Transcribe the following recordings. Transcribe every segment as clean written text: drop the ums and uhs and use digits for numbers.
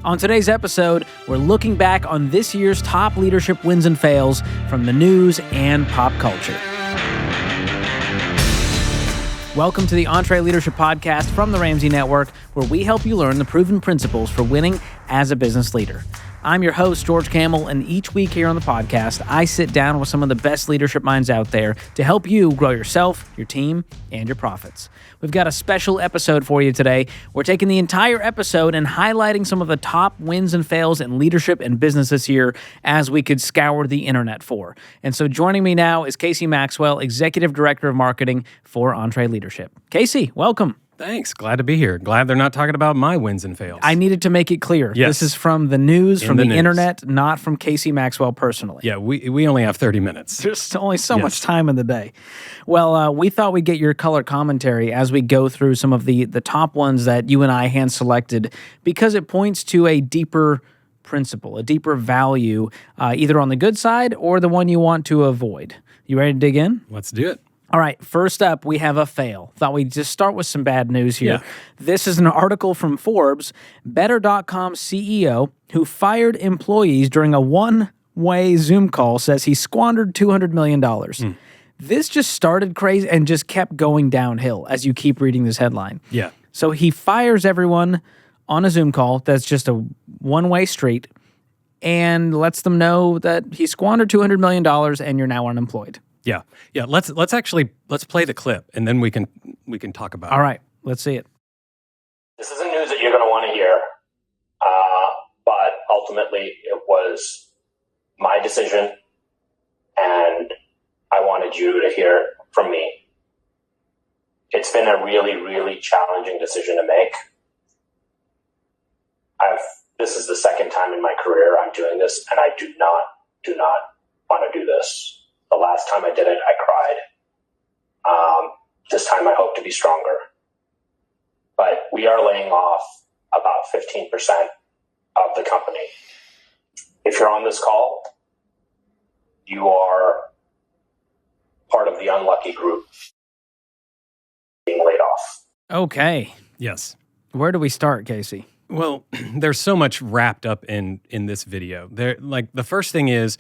On today's episode, we're looking back on this year's top leadership wins and fails from the news and pop culture. Welcome to the EntreLeadership Podcast from the Ramsey Network, where we help you learn the proven principles for winning as a business leader. I'm your host, George Camel, and each week here on the podcast, I sit down with some of the best leadership minds out there to help you grow yourself, your team, and your profits. We've got a special episode for you today. We're taking the entire episode and highlighting some of the top wins and fails in leadership and business this year, as we could scour the internet for. And so joining me now is Casey Maxwell, Executive Director of Marketing for EntreLeadership. Casey, welcome. Thanks. Glad to be here. Glad they're not talking about my wins and fails. I needed to make it clear. Yes. This is from the news, from the news. internet, not from Casey Maxwell personally. Yeah, we only have 30 minutes. There's only so much time in the day. Well, we thought we'd get your color commentary as we go through some of the top ones that you and I hand-selected, because it points to a deeper principle, a deeper value, either on the good side or the one you want to avoid. You ready to dig in? Let's do it. All right, first up, we have a fail. Thought we'd just start with some bad news here. Yeah. This is an article from Forbes. Better.com CEO who fired employees during a one-way Zoom call says he squandered $200 million. This just started crazy and just kept going downhill as you keep reading this headline. Yeah. So he fires everyone on a Zoom call that's just a one-way street and lets them know that he squandered $200 million and you're now unemployed. Yeah. Let's play the clip and then we can talk about it. All right, let's see it. This isn't news that you're going to want to hear, but ultimately it was my decision, and I wanted you to hear from me. It's been a really, really challenging decision to make. This is the second time in my career I'm doing this, and I do not want to do this. The last time I did it, I cried. This time I hope to be stronger. But we are laying off about 15% of the company. If you're on this call, you are part of the unlucky group being laid off. Okay. Yes. Where do we start, Casey? Well, there's so much wrapped up in this video. The first thing is,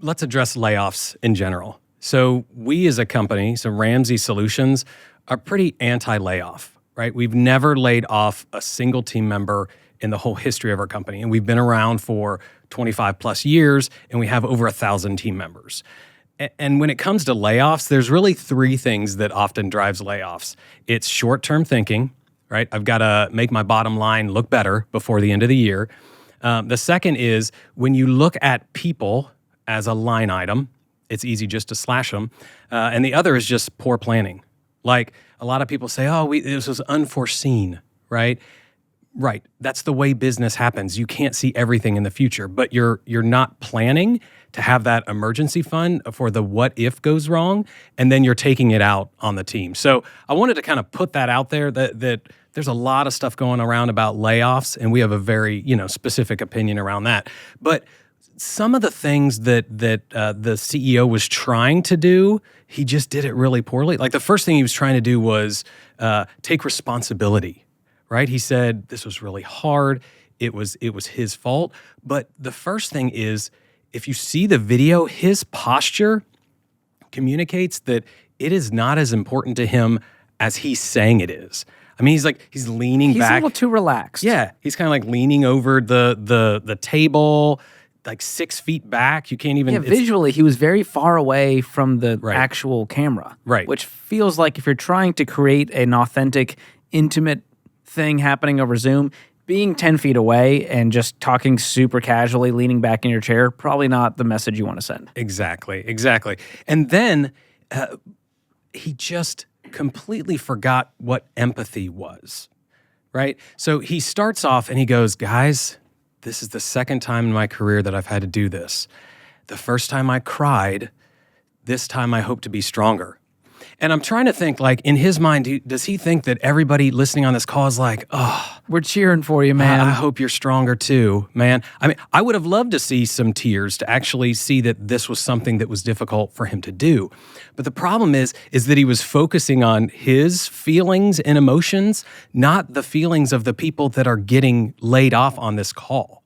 let's address layoffs in general. So we as a company, so Ramsey Solutions, are pretty anti-layoff, right? We've never laid off a single team member in the whole history of our company. And we've been around for 25 plus years, and we have over 1,000 team members. And when it comes to layoffs, there's really three things that often drives layoffs. It's short-term thinking, right? I've got to make my bottom line look better before the end of the year. The second is when you look at people as a line item, it's easy just to slash them. And the other is just poor planning. Like a lot of people say, this was unforeseen, right? Right. That's the way business happens. You can't see everything in the future, but you're not planning to have that emergency fund for the what if goes wrong, and then you're taking it out on the team. So I wanted to kind of put that out there that there's a lot of stuff going around about layoffs, and we have a very specific opinion around that. But some of the things that the CEO was trying to do, he just did it really poorly. Like the first thing he was trying to do was take responsibility, right? He said this was really hard. It was his fault. But the first thing is, if you see the video, his posture communicates that it is not as important to him as he's saying it is. I mean, he's leaning back. He's a little too relaxed. Yeah, he's kind of like leaning over the table, like 6 feet back. You can't even... Yeah, visually, he was very far away from the actual camera. Right. Which feels like if you're trying to create an authentic, intimate thing happening over Zoom, being 10 feet away and just talking super casually, leaning back in your chair, probably not the message you want to send. Exactly. And then he just completely forgot what empathy was, right? So he starts off and he goes, guys, this is the second time in my career that I've had to do this. The first time I cried, this time I hope to be stronger. And I'm trying to think, like, in his mind, does he think that everybody listening on this call is like, oh, we're cheering for you, man. I hope you're stronger too, man. I mean, I would have loved to see some tears to actually see that this was something that was difficult for him to do. But the problem is that he was focusing on his feelings and emotions, not the feelings of the people that are getting laid off on this call,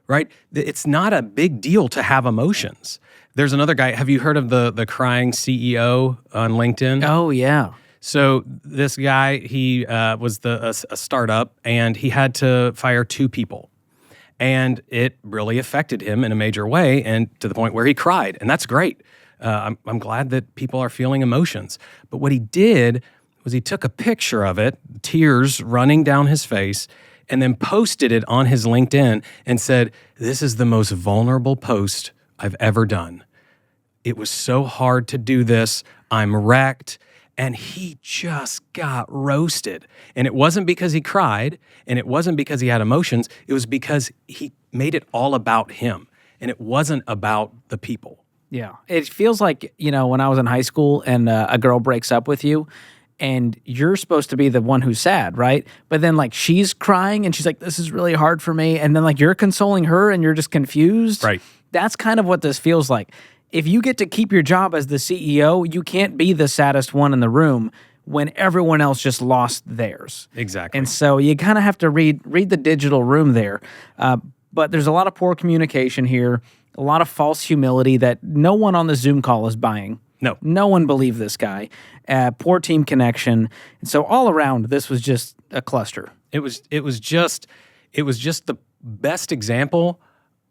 right? It's not a big deal to have emotions. There's another guy. Have you heard of the crying CEO on LinkedIn? Oh, yeah. So this guy, he was a startup, and he had to fire 2 people. And it really affected him in a major way, and to the point where he cried. And that's great. I'm glad that people are feeling emotions. But what he did was he took a picture of it, tears running down his face, and then posted it on his LinkedIn and said, "This is the most vulnerable post I've ever done. It was so hard to do this. I'm wrecked." And he just got roasted. And it wasn't because he cried, and it wasn't because he had emotions. It was because he made it all about him, and it wasn't about the people. Yeah. It feels like, when I was in high school and a girl breaks up with you, and you're supposed to be the one who's sad, right? But then, like, she's crying, and she's like, "This is really hard for me." And then, like, you're consoling her, and you're just confused. Right. That's kind of what this feels like. If you get to keep your job as the CEO, you can't be the saddest one in the room when everyone else just lost theirs. Exactly. And so you kind of have to read the digital room there. But there's a lot of poor communication here, a lot of false humility that no one on the Zoom call is buying. No one believed this guy. Poor team connection. And so all around, this was just a cluster. It was just the best example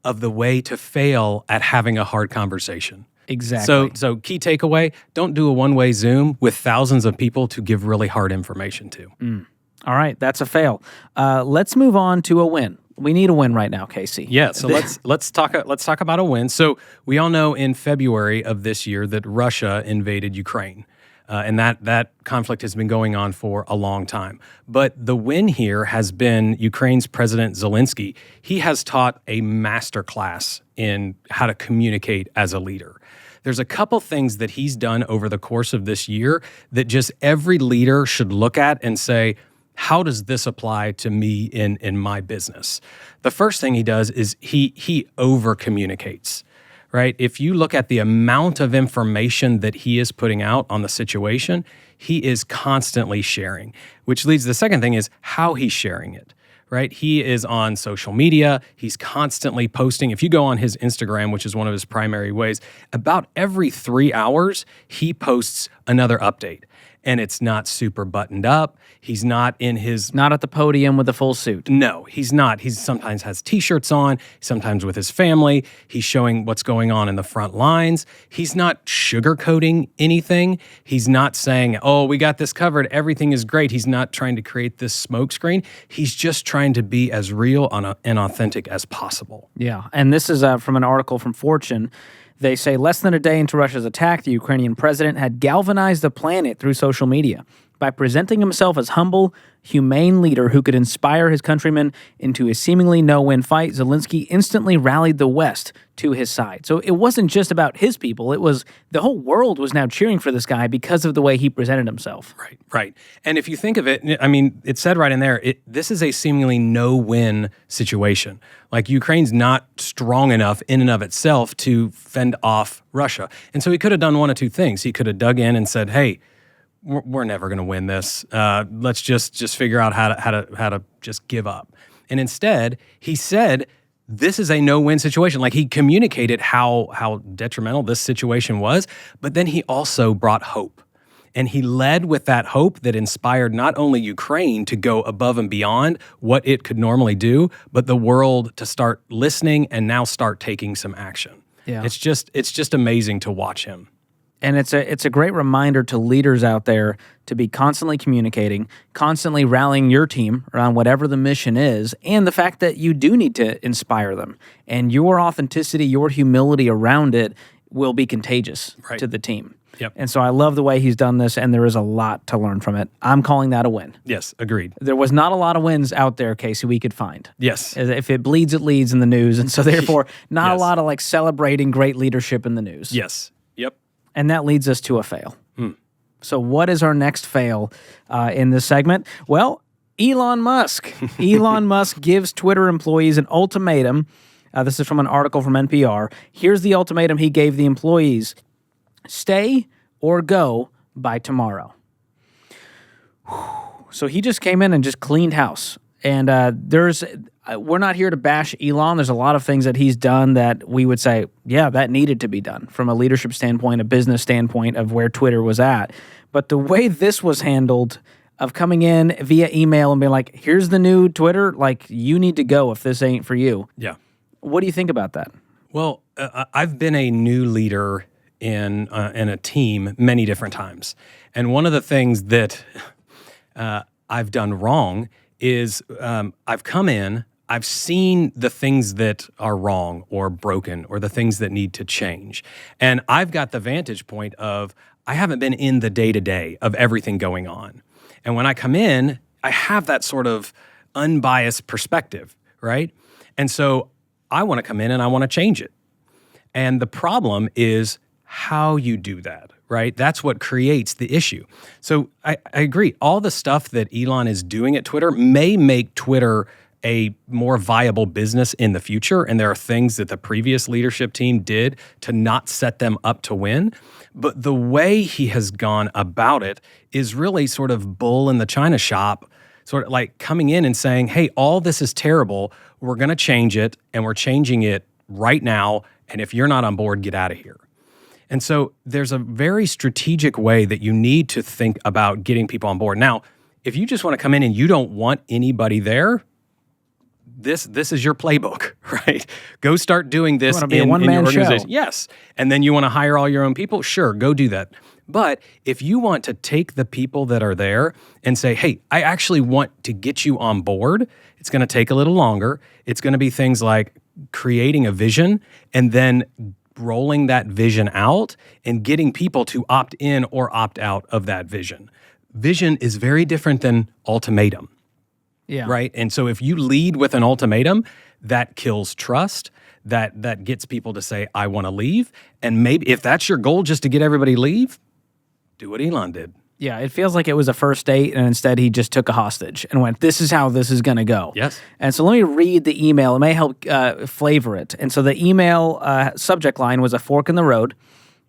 of the way to fail at having a hard conversation. Exactly. So key takeaway, don't do a one-way Zoom with thousands of people to give really hard information to. All right, that's a fail. Let's move on to a win. We need a win right now, Casey. Yeah, so let's talk about a win. So we all know in February of this year that Russia invaded Ukraine. And that conflict has been going on for a long time. But the win here has been Ukraine's President Zelensky. He has taught a masterclass in how to communicate as a leader. There's a couple things that he's done over the course of this year that just every leader should look at and say, how does this apply to me in my business? The first thing he does is he over-communicates. Right? If you look at the amount of information that he is putting out on the situation, he is constantly sharing, which leads to the second thing is how he's sharing it, right? He is on social media. He's constantly posting. If you go on his Instagram, which is one of his primary ways, about every 3 hours, he posts another update. And it's not super buttoned up. He's not in his... Not at the podium with a full suit. No, he's not. He sometimes has T-shirts on, sometimes with his family. He's showing what's going on in the front lines. He's not sugarcoating anything. He's not saying, oh, we got this covered, everything is great. He's not trying to create this smokescreen. He's just trying to be as real and authentic as possible. Yeah, and this is from an article from Fortune. They say less than a day into Russia's attack, the Ukrainian president had galvanized the planet through social media by presenting himself as humble, humane leader who could inspire his countrymen into a seemingly no-win fight. Zelensky instantly rallied the West to his side. So it wasn't just about his people. It was the whole world was now cheering for this guy because of the way he presented himself. Right. And if you think of it, I mean, it said right in there, this is a seemingly no-win situation. Like Ukraine's not strong enough in and of itself to fend off Russia. And so he could have done one of two things. He could have dug in and said, hey, we're never going to win this. Let's just figure out how to just give up. And instead, he said, this is a no-win situation. Like he communicated how detrimental this situation was, but then he also brought hope. And he led with that hope that inspired not only Ukraine to go above and beyond what it could normally do, but the world to start listening and now start taking some action. Yeah. It's just amazing to watch him. And it's a great reminder to leaders out there to be constantly communicating, constantly rallying your team around whatever the mission is, and the fact that you do need to inspire them. And your authenticity, your humility around it will be contagious to the team. Yep. And so I love the way he's done this, and there is a lot to learn from it. I'm calling that a win. Yes, agreed. There was not a lot of wins out there, Casey, we could find. Yes. If it bleeds, it leads in the news. And so therefore, not a lot of celebrating great leadership in the news. Yes. Yep. And that leads us to a fail. So what is our next fail in this segment? Well, Elon Musk. Elon Musk gives Twitter employees an ultimatum. This is from an article from NPR. Here's the ultimatum he gave the employees. Stay or go by tomorrow. So he just came in and just cleaned house. And we're not here to bash Elon. There's a lot of things that he's done that we would say, yeah, that needed to be done from a leadership standpoint, a business standpoint of where Twitter was at. But the way this was handled, of coming in via email and being like, here's the new Twitter, like, you need to go if this ain't for you. Yeah. What do you think about that? Well, I've been a new leader in a team many different times. And one of the things that I've done wrong is I've come in, I've seen the things that are wrong or broken or the things that need to change. And I've got the vantage point of I haven't been in the day-to-day of everything going on. And when I come in, I have that sort of unbiased perspective, right? And so I want to come in and I want to change it. And the problem is how you do that, right? That's what creates the issue. So I agree. All the stuff that Elon is doing at Twitter may make Twitter a more viable business in the future. And there are things that the previous leadership team did to not set them up to win. But the way he has gone about it is really sort of bull in the china shop, sort of like coming in and saying, hey, all this is terrible. We're going to change it, and we're changing it right now. And if you're not on board, get out of here. And so there's a very strategic way that you need to think about getting people on board. Now, if you just want to come in and you don't want anybody there, this is your playbook, right? Go start doing this in your organization. Show. Yes. And then you want to hire all your own people? Sure, go do that. But if you want to take the people that are there and say, hey, I actually want to get you on board, it's going to take a little longer. It's going to be things like creating a vision and then rolling that vision out and getting people to opt in or opt out of that vision. Vision is very different than ultimatum. Yeah. Right. And so if you lead with an ultimatum, that kills trust, that gets people to say, I want to leave. And maybe if that's your goal, just to get everybody leave, do what Elon did. Yeah, it feels like it was a first date, and instead he just took a hostage and went, this is how this is going to go. Yes. And so let me read the email. It may help flavor it. And so the email subject line was a fork in the road,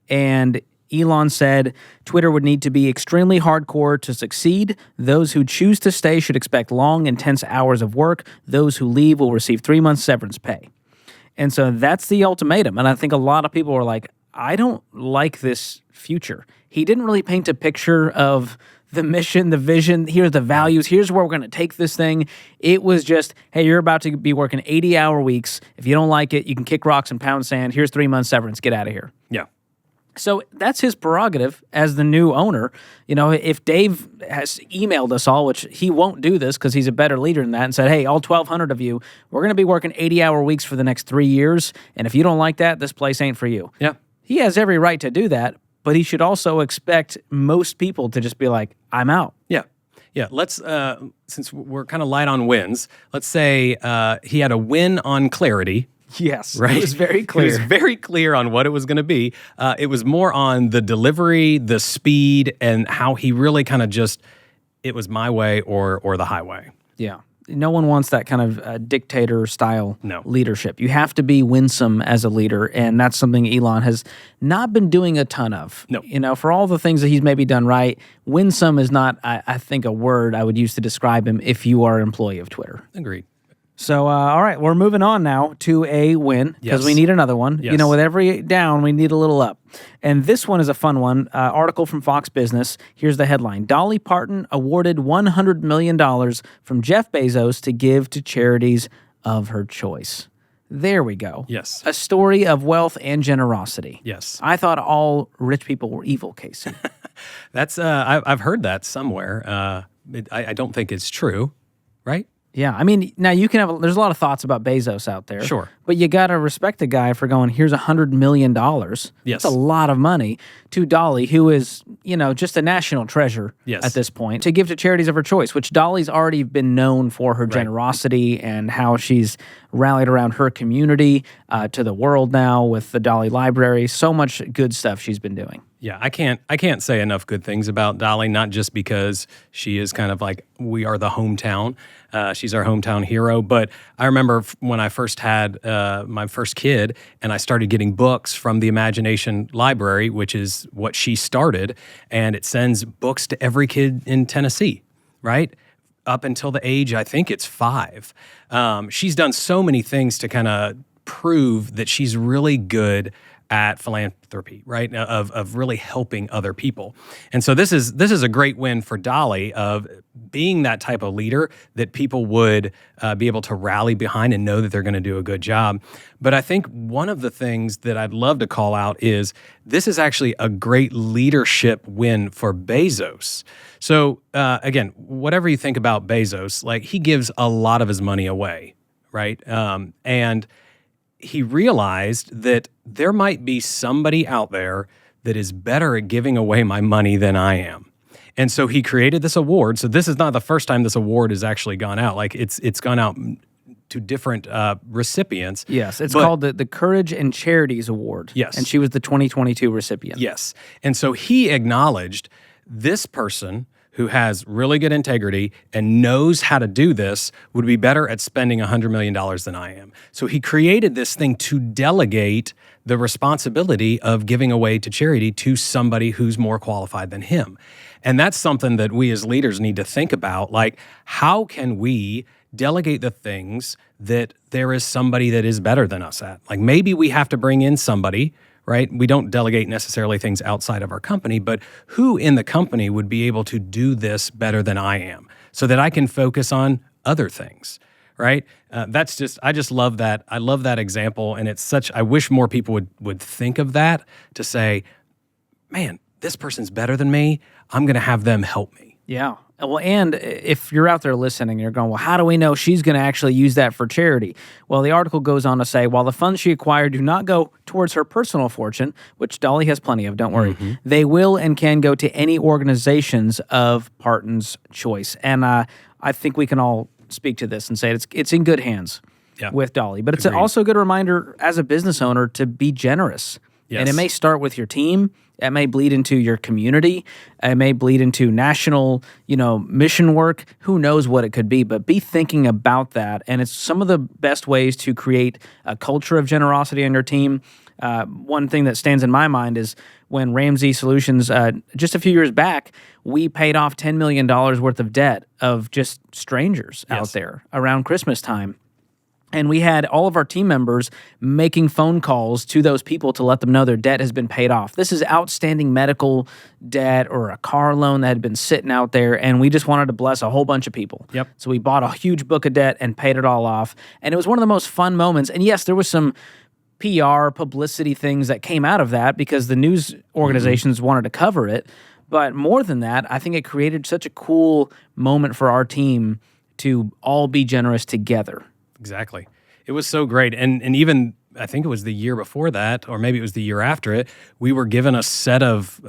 and Elon said Twitter would need to be extremely hardcore to succeed. Those who choose to stay should expect long, intense hours of work. Those who leave will receive 3 months severance pay. And so that's the ultimatum. And I think a lot of people were like, I don't like this future. He didn't really paint a picture of the mission, the vision, here's the values, here's where we're going to take this thing. It was just, hey, you're about to be working 80-hour weeks. If you don't like it, you can kick rocks and pound sand. Here's 3 months severance. Get out of here. Yeah. So that's his prerogative as the new owner. You know, if Dave has emailed us all, which he won't do this because he's a better leader than that, and said, hey, all 1,200 of you, we're going to be working 80-hour weeks for the next 3 years, and if you don't like that, this place ain't for you. Yeah. He has every right to do that, but he should also expect most people to just be like, I'm out. Yeah. Yeah. Let's, since we're kind of light on wins, let's say he had a win on clarity. Yes, right? It was very clear. It was very clear on what it was going to be. It was more on the delivery, the speed, and how he really kind of just, it was my way or the highway. Yeah. No one wants that kind of dictator-style leadership. You have to be winsome as a leader, and that's something Elon has not been doing a ton of. No. You know, for all the things that he's maybe done right, winsome is not, I think, a word I would use to describe him if you are an employee of Twitter. Agreed. So, all right, we're moving on now to a win because we need another one. Yes. You know, with every down, we need a little up. And this one is a fun one. Article from Fox Business. Here's the headline. Dolly Parton awarded $100 million from Jeff Bezos to give to charities of her choice. There we go. Yes. A story of wealth and generosity. Yes. I thought all rich people were evil, Casey. That's, I've heard that somewhere. I don't think it's true, right? Yeah, I mean, now you can have, there's a lot of thoughts about Bezos out there. Sure. But you got to respect the guy for going, here's $100 million. Yes. That's a lot of money to Dolly, who is, you know, just a national treasure at this point, to give to charities of her choice, which Dolly's already been known for her generosity and how she's rallied around her community to the world now with the Dolly Library. So much good stuff she's been doing. Yeah, I can't say enough good things about Dolly, not just because she is kind of like, we are the hometown. She's our hometown hero. But I remember when I first had my first kid and I started getting books from the Imagination Library, which is what she started, and it sends books to every kid in Tennessee, right? Up until the age, I think it's 5. She's done so many things to kind of prove that she's really good at philanthropy, right? Of really helping other people. And so this is a great win for Dolly of being that type of leader that people would be able to rally behind and know that they're going to do a good job. But I think one of the things that I'd love to call out is this is actually a great leadership win for Bezos. So again, whatever you think about Bezos, like he gives a lot of his money away, right? And he realized that there might be somebody out there that is better at giving away my money than I am. And so he created this award. So this is not the first time this award has actually gone out. Like it's gone out to different recipients. Yes, it's called the Courage and Charities Award. Yes. And she was the 2022 recipient. Yes. And so he acknowledged this person who has really good integrity and knows how to do this would be better at spending $100 million than I am. So he created this thing to delegate the responsibility of giving away to charity to somebody who's more qualified than him. And that's something that we as leaders need to think about. Like, how can we delegate the things that there is somebody that is better than us at? Like maybe we have to bring in somebody, right? We don't delegate necessarily things outside of our company, but who in the company would be able to do this better than I am so that I can focus on other things, right? I just love that. I love that example. And it's I wish more people would think of that to say, man, this person's better than me. I'm going to have them help me. Yeah. Well, and if you're out there listening, you're going, well, how do we know she's going to actually use that for charity? Well, the article goes on to say, while the funds she acquired do not go towards her personal fortune, which Dolly has plenty of, don't worry, they will and can go to any organizations of Parton's choice. And I think we can all speak to this and say it's in good hands with Dolly. But it's also a good reminder as a business owner to be generous. Yes. And it may start with your team. It may bleed into your community. It may bleed into national, mission work. Who knows what it could be? But be thinking about that. And it's some of the best ways to create a culture of generosity on your team. One thing that stands in my mind is when Ramsey Solutions, just a few years back, we paid off $10 million worth of debt of just strangers out there around Christmas time. And we had all of our team members making phone calls to those people to let them know their debt has been paid off. This is outstanding medical debt or a car loan that had been sitting out there, and we just wanted to bless a whole bunch of people. Yep. So we bought a huge book of debt and paid it all off. And it was one of the most fun moments. And yes, there was some PR, publicity things that came out of that because the news organizations wanted to cover it. But more than that, I think it created such a cool moment for our team to all be generous together. Exactly. It was so great. And even, I think it was the year before that, or maybe it was the year after it, we were given a set of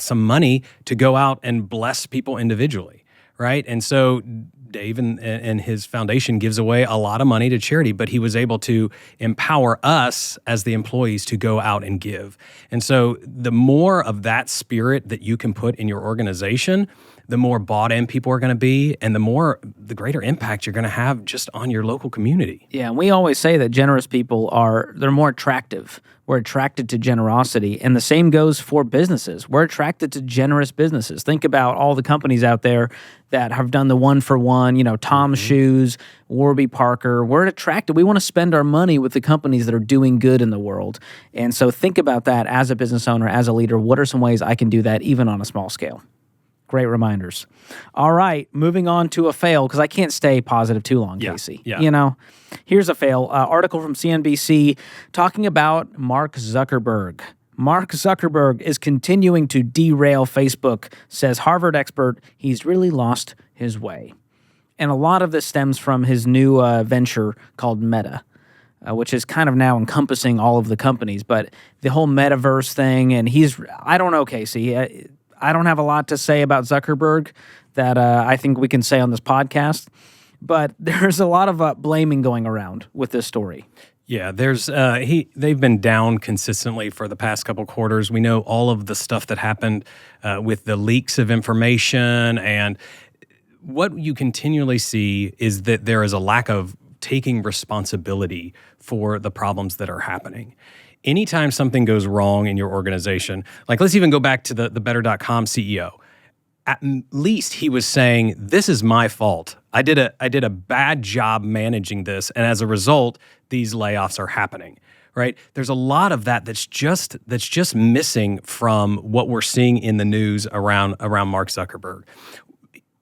some money to go out and bless people individually, right? And so Dave and his foundation gives away a lot of money to charity, but he was able to empower us as the employees to go out and give. And so the more of that spirit that you can put in your organization, the more bought in people are going to be, and the greater impact you're going to have just on your local community. Yeah, and we always say that generous people they're more attractive. We're attracted to generosity, and the same goes for businesses. We're attracted to generous businesses. Think about all the companies out there that have done the one-for-one, Tom's Shoes, Warby Parker. We're attracted. We want to spend our money with the companies that are doing good in the world. And so think about that as a business owner, as a leader. What are some ways I can do that even on a small scale? Great reminders. All right, moving on to a fail, because I can't stay positive too long, Casey. Yeah. Here's a fail. Article from CNBC talking about Mark Zuckerberg. Mark Zuckerberg is continuing to derail Facebook, says Harvard expert. He's really lost his way. And a lot of this stems from his new venture called Meta, which is kind of now encompassing all of the companies. But the whole metaverse thing, and I don't know, Casey. I don't have a lot to say about Zuckerberg that I think we can say on this podcast, but there's a lot of blaming going around with this story. Yeah, they've been down consistently for the past couple quarters. We know all of the stuff that happened with the leaks of information, and what you continually see is that there is a lack of taking responsibility for the problems that are happening. Anytime something goes wrong in your organization, like let's even go back to the Better.com CEO. At least he was saying, this is my fault. I did a bad job managing this, and as a result, these layoffs are happening, right? There's a lot of that's just missing from what we're seeing in the news around Mark Zuckerberg.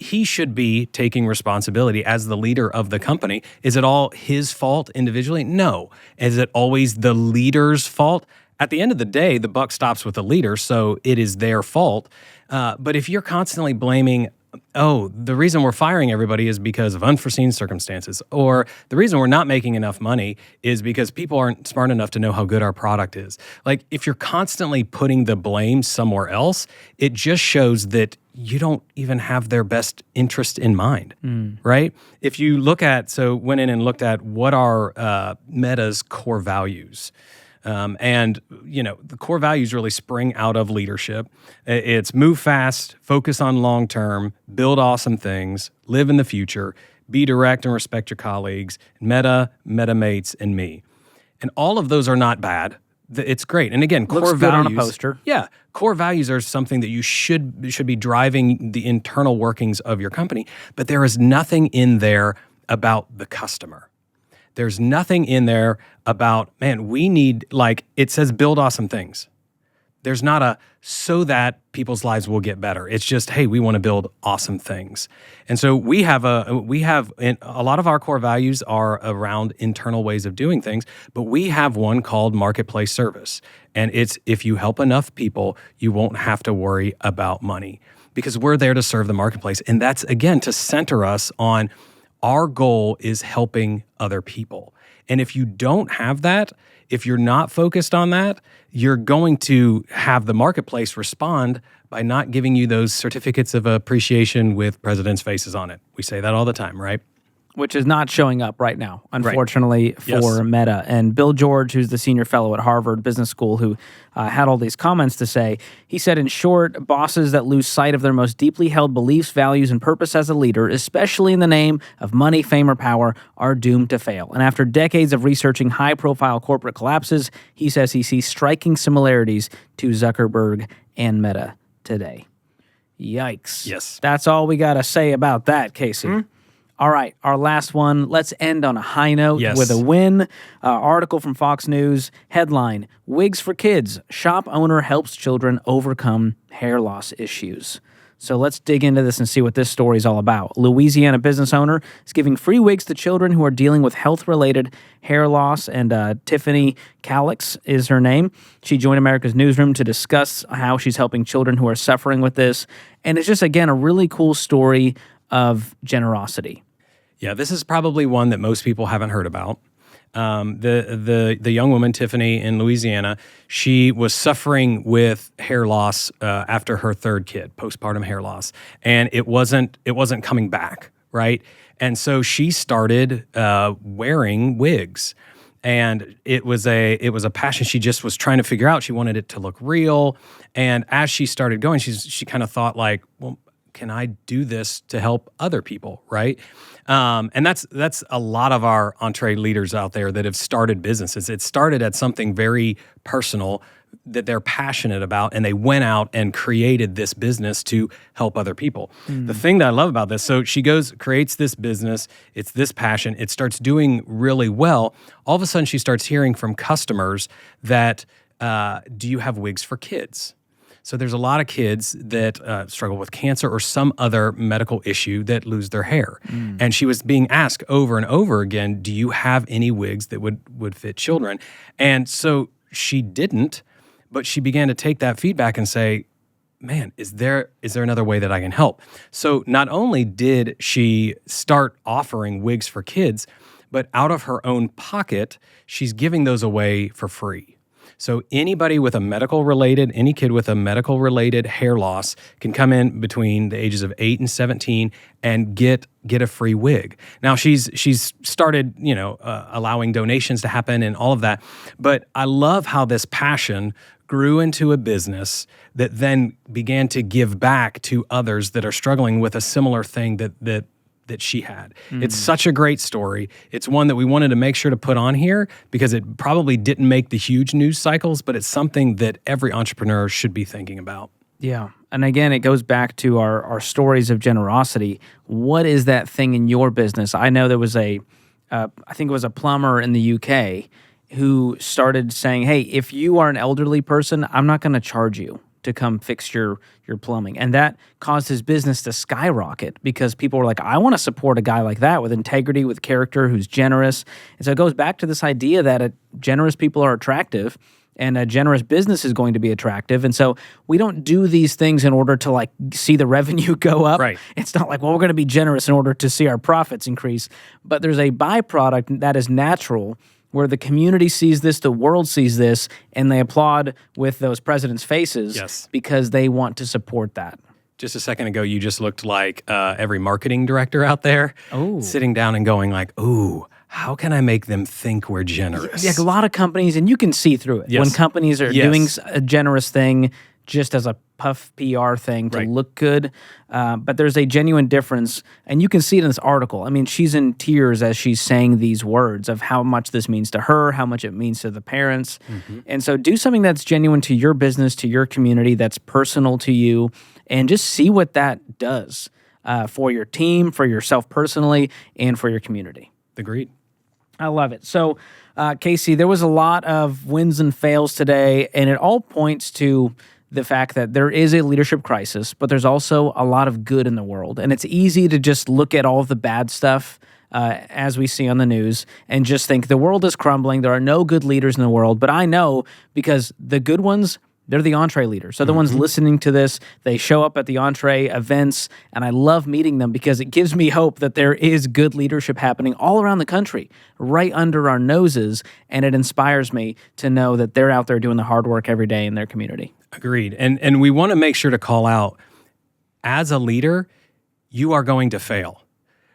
He should be taking responsibility as the leader of the company. Is it all his fault individually? No. Is it always the leader's fault? At the end of the day, the buck stops with the leader, so it is their fault. But if you're constantly blaming, the reason we're firing everybody is because of unforeseen circumstances, or the reason we're not making enough money is because people aren't smart enough to know how good our product is. Like, if you're constantly putting the blame somewhere else, it just shows that you don't even have their best interest in mind, right? If you went in and looked at what are Meta's core values. And, the core values really spring out of leadership. It's move fast, focus on long term, build awesome things, live in the future, be direct and respect your colleagues, Meta, MetaMates, and me. And all of those are not bad. It's great. And again, Looks core good values. on a poster. Yeah. Core values are something that you should be driving the internal workings of your company. But there is nothing in there about the customer. There's nothing in there about, we need, it says build awesome things. There's not so that people's lives will get better. It's just, hey, we want to build awesome things. And so we have a lot of our core values are around internal ways of doing things, but we have one called marketplace service. And it's, if you help enough people, you won't have to worry about money, because we're there to serve the marketplace. And that's, again, to center us on our goal is helping other people. And if you don't have that, if you're not focused on that, you're going to have the marketplace respond by not giving you those certificates of appreciation with presidents' faces on it. We say that all the time, right? Which is not showing up right now, unfortunately, Right. for Yes. Meta. And Bill George, who's the senior fellow at Harvard Business School, who had all these comments to say, he said, in short, bosses that lose sight of their most deeply held beliefs, values, and purpose as a leader, especially in the name of money, fame, or power, are doomed to fail. And after decades of researching high-profile corporate collapses, he says he sees striking similarities to Zuckerberg and Meta today. Yikes. Yes. That's all we got to say about that, Casey. All right, our last one. Let's end on a high note with a win. Article from Fox News, headline, Wigs for Kids, shop owner helps children overcome hair loss issues. So let's dig into this and see what this story is all about. Louisiana business owner is giving free wigs to children who are dealing with health-related hair loss, and Tiffany Calix is her name. She joined America's Newsroom to discuss how she's helping children who are suffering with this. And it's just, again, a really cool story of generosity. Yeah, this is probably one that most people haven't heard about. The young woman, Tiffany, in Louisiana, she was suffering with hair loss after her third kid, postpartum hair loss, and it wasn't coming back, right? And so she started wearing wigs, and it was a passion she just was trying to figure out. She wanted it to look real, and as she started going, she kind of thought like, well, can I do this to help other people, right? And that's a lot of our entre leaders out there that have started businesses. It started at something very personal that they're passionate about, and they went out and created this business to help other people. The thing that I love about this, so she creates this business, it's this passion, it starts doing really well. All of a sudden, she starts hearing from customers that, do you have wigs for kids? So there's a lot of kids that struggle with cancer or some other medical issue that lose their hair. And she was being asked over and over again, do you have any wigs that would fit children? And so she didn't, but she began to take that feedback and say, man, is there another way that I can help? So not only did she start offering wigs for kids, but out of her own pocket, she's giving those away for free. So anybody with any kid with a medical related hair loss can come in between the ages of 8 and 17 and get a free wig. Now she's started, allowing donations to happen and all of that. But I love how this passion grew into a business that then began to give back to others that are struggling with a similar thing that she had. It's such a great story. It's one that we wanted to make sure to put on here because it probably didn't make the huge news cycles, but it's something that every entrepreneur should be thinking about. Yeah. And again, it goes back to our stories of generosity. What is that thing in your business? I know there was I think it was a plumber in the UK who started saying, hey, if you are an elderly person, I'm not going to charge you to come fix your plumbing. And that caused his business to skyrocket because people were like, I want to support a guy like that with integrity, with character, who's generous. And so it goes back to this idea that generous people are attractive and a generous business is going to be attractive. And so we don't do these things in order to see the revenue go up. Right. It's not like, well, we're going to be generous in order to see our profits increase. But there's a byproduct that is natural where the community sees this, the world sees this, and they applaud with those presidents' faces because they want to support that. Just a second ago, you just looked like every marketing director out there sitting down and going like, ooh, how can I make them think we're generous? Yeah, a lot of companies, and you can see through it. When companies are doing a generous thing just as a puff PR thing to look good. But there's a genuine difference, and you can see it in this article. I mean, she's in tears as she's saying these words of how much this means to her, how much it means to the parents. And so do something that's genuine to your business, to your community, that's personal to you, and just see what that does for your team, for yourself personally, and for your community. Agreed. I love it. So, Casey, there was a lot of wins and fails today, and it all points to the fact that there is a leadership crisis, but there's also a lot of good in the world. And it's easy to just look at all of the bad stuff as we see on the news and just think the world is crumbling. There are no good leaders in the world. But I know because the good ones, they're the Entre leaders. So the ones listening to this, they show up at the Entre events, and I love meeting them because it gives me hope that there is good leadership happening all around the country, right under our noses, and it inspires me to know that they're out there doing the hard work every day in their community. Agreed. And we want to make sure to call out, as a leader, you are going to fail,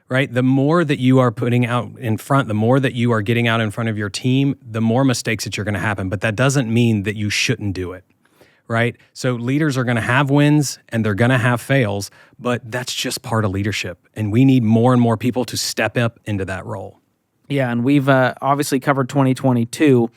right? The more that you are putting out in front, the more that you are getting out in front of your team, the more mistakes that you're going to happen. But that doesn't mean that you shouldn't do it, right? So leaders are going to have wins and they're going to have fails, but that's just part of leadership. And we need more and more people to step up into that role. Yeah, and we've obviously covered 2022,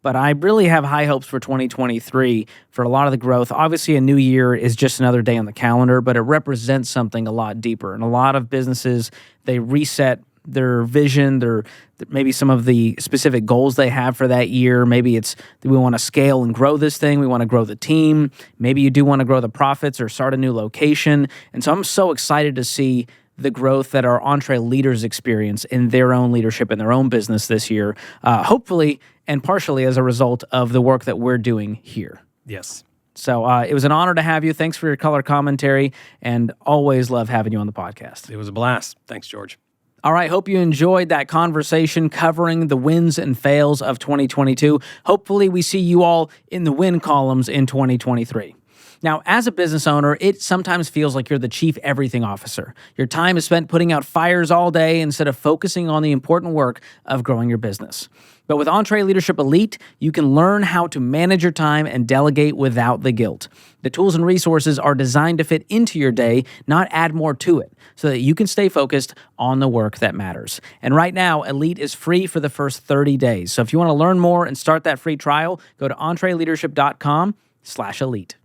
but I really have high hopes for 2023 for a lot of the growth. Obviously, a new year is just another day on the calendar, but it represents something a lot deeper. And a lot of businesses, they reset their vision, maybe some of the specific goals they have for that year. Maybe it's we want to scale and grow this thing. We want to grow the team. Maybe you do want to grow the profits or start a new location. And so I'm so excited to see the growth that our Entre leaders experience in their own leadership in their own business this year, hopefully and partially as a result of the work that we're doing here. Yes. So it was an honor to have you. Thanks for your color commentary, and always love having you on the podcast. It was a blast. Thanks, George. All right, hope you enjoyed that conversation covering the wins and fails of 2022. Hopefully we see you all in the win columns in 2023. Now, as a business owner, it sometimes feels like you're the chief everything officer. Your time is spent putting out fires all day instead of focusing on the important work of growing your business. But with EntreLeadership Elite, you can learn how to manage your time and delegate without the guilt. The tools and resources are designed to fit into your day, not add more to it, so that you can stay focused on the work that matters. And right now, Elite is free for the first 30 days. So if you want to learn more and start that free trial, go to EntreLeadership.com/elite.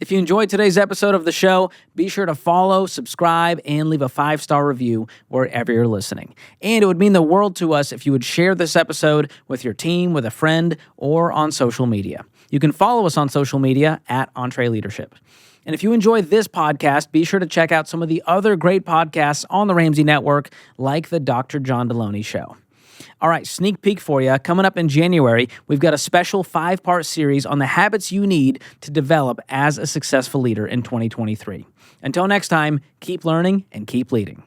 If you enjoyed today's episode of the show, be sure to follow, subscribe, and leave a 5-star review wherever you're listening. And it would mean the world to us if you would share this episode with your team, with a friend, or on social media. You can follow us on social media at EntreLeadership. And if you enjoyed this podcast, be sure to check out some of the other great podcasts on the Ramsey Network, like the Dr. John Deloney Show. All right, sneak peek for you. Coming up in January, we've got a special 5-part series on the habits you need to develop as a successful leader in 2023. Until next time, keep learning and keep leading.